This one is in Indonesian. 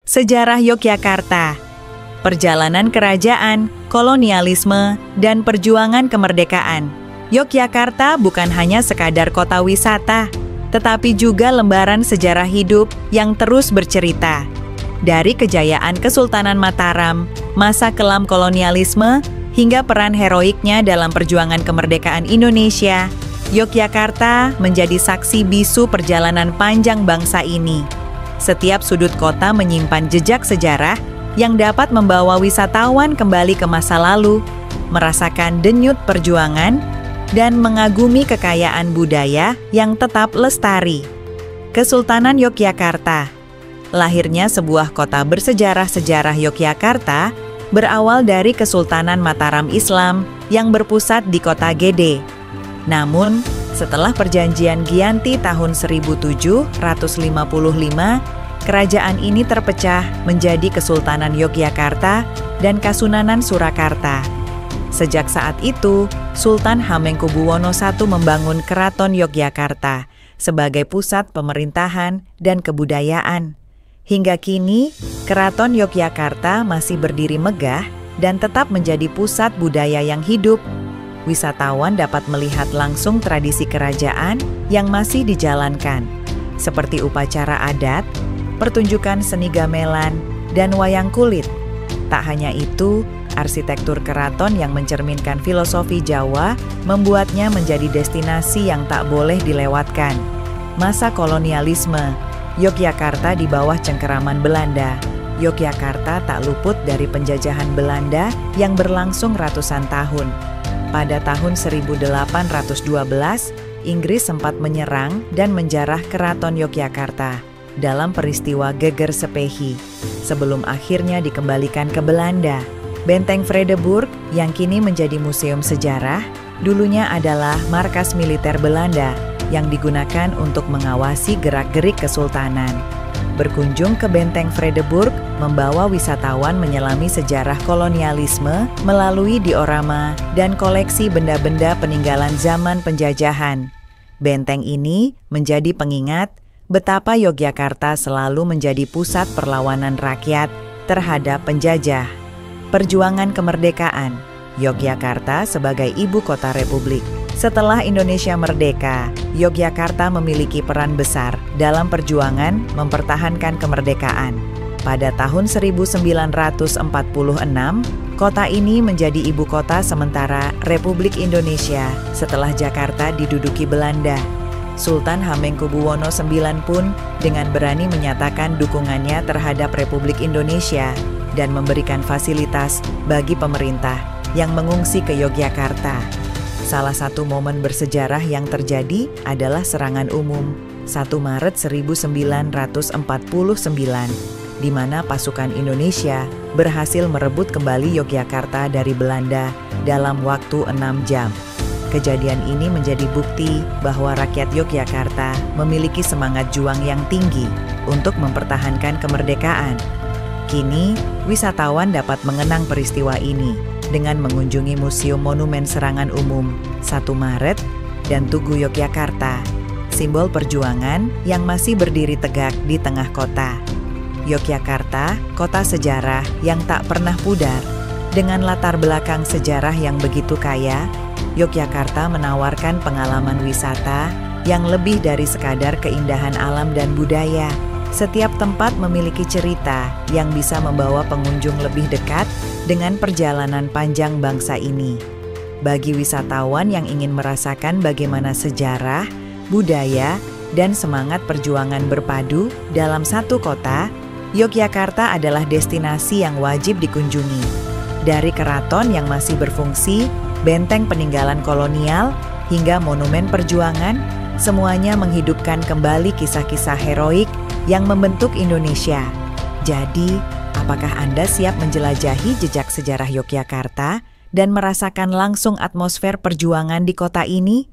Sejarah Yogyakarta, perjalanan kerajaan, kolonialisme, dan perjuangan kemerdekaan. Yogyakarta bukan hanya sekadar kota wisata, tetapi juga lembaran sejarah hidup yang terus bercerita. Dari kejayaan Kesultanan Mataram, masa kelam kolonialisme, hingga peran heroiknya dalam perjuangan kemerdekaan Indonesia, Yogyakarta menjadi saksi bisu perjalanan panjang bangsa ini. Setiap sudut kota menyimpan jejak sejarah yang dapat membawa wisatawan kembali ke masa lalu, merasakan denyut perjuangan, dan mengagumi kekayaan budaya yang tetap lestari. Kesultanan Yogyakarta. Lahirnya sebuah kota bersejarah Yogyakarta berawal dari Kesultanan Mataram Islam yang berpusat di Kota Gede. Namun, setelah perjanjian Giyanti tahun 1755, kerajaan ini terpecah menjadi Kesultanan Yogyakarta dan Kasunanan Surakarta. Sejak saat itu, Sultan Hamengkubuwono I membangun Keraton Yogyakarta sebagai pusat pemerintahan dan kebudayaan. Hingga kini, Keraton Yogyakarta masih berdiri megah dan tetap menjadi pusat budaya yang hidup. Wisatawan dapat melihat langsung tradisi kerajaan yang masih dijalankan, seperti upacara adat, pertunjukan seni gamelan, dan wayang kulit. Tak hanya itu, arsitektur keraton yang mencerminkan filosofi Jawa membuatnya menjadi destinasi yang tak boleh dilewatkan. Masa kolonialisme, Yogyakarta di bawah cengkeraman Belanda. Yogyakarta tak luput dari penjajahan Belanda yang berlangsung ratusan tahun. Pada tahun 1812, Inggris sempat menyerang dan menjarah Keraton Yogyakarta dalam peristiwa Geger Sepehi, sebelum akhirnya dikembalikan ke Belanda. Benteng Vredeburg yang kini menjadi museum sejarah, dulunya adalah markas militer Belanda yang digunakan untuk mengawasi gerak-gerik kesultanan. Berkunjung ke Benteng Vredeburg membawa wisatawan menyelami sejarah kolonialisme melalui diorama dan koleksi benda-benda peninggalan zaman penjajahan. Benteng ini menjadi pengingat betapa Yogyakarta selalu menjadi pusat perlawanan rakyat terhadap penjajah. Perjuangan kemerdekaan, Yogyakarta sebagai ibu kota republik. Setelah Indonesia merdeka, Yogyakarta memiliki peran besar dalam perjuangan mempertahankan kemerdekaan. Pada tahun 1946, kota ini menjadi ibu kota sementara Republik Indonesia setelah Jakarta diduduki Belanda. Sultan Hamengkubuwono IX pun dengan berani menyatakan dukungannya terhadap Republik Indonesia dan memberikan fasilitas bagi pemerintah yang mengungsi ke Yogyakarta. Salah satu momen bersejarah yang terjadi adalah serangan umum 1 Maret 1949, di mana pasukan Indonesia berhasil merebut kembali Yogyakarta dari Belanda dalam waktu 6 jam. Kejadian ini menjadi bukti bahwa rakyat Yogyakarta memiliki semangat juang yang tinggi untuk mempertahankan kemerdekaan. Kini, wisatawan dapat mengenang peristiwa ini dengan mengunjungi Museum Monumen Serangan Umum 1 Maret dan Tugu Yogyakarta, simbol perjuangan yang masih berdiri tegak di tengah kota. Yogyakarta, kota sejarah yang tak pernah pudar. Dengan latar belakang sejarah yang begitu kaya, Yogyakarta menawarkan pengalaman wisata yang lebih dari sekadar keindahan alam dan budaya. Setiap tempat memiliki cerita yang bisa membawa pengunjung lebih dekat dengan perjalanan panjang bangsa ini. Bagi wisatawan yang ingin merasakan bagaimana sejarah, budaya, dan semangat perjuangan berpadu dalam satu kota, Yogyakarta adalah destinasi yang wajib dikunjungi. Dari keraton yang masih berfungsi, benteng peninggalan kolonial, hingga monumen perjuangan, semuanya menghidupkan kembali kisah-kisah heroik yang membentuk Indonesia. Jadi, apakah Anda siap menjelajahi jejak sejarah Yogyakarta dan merasakan langsung atmosfer perjuangan di kota ini?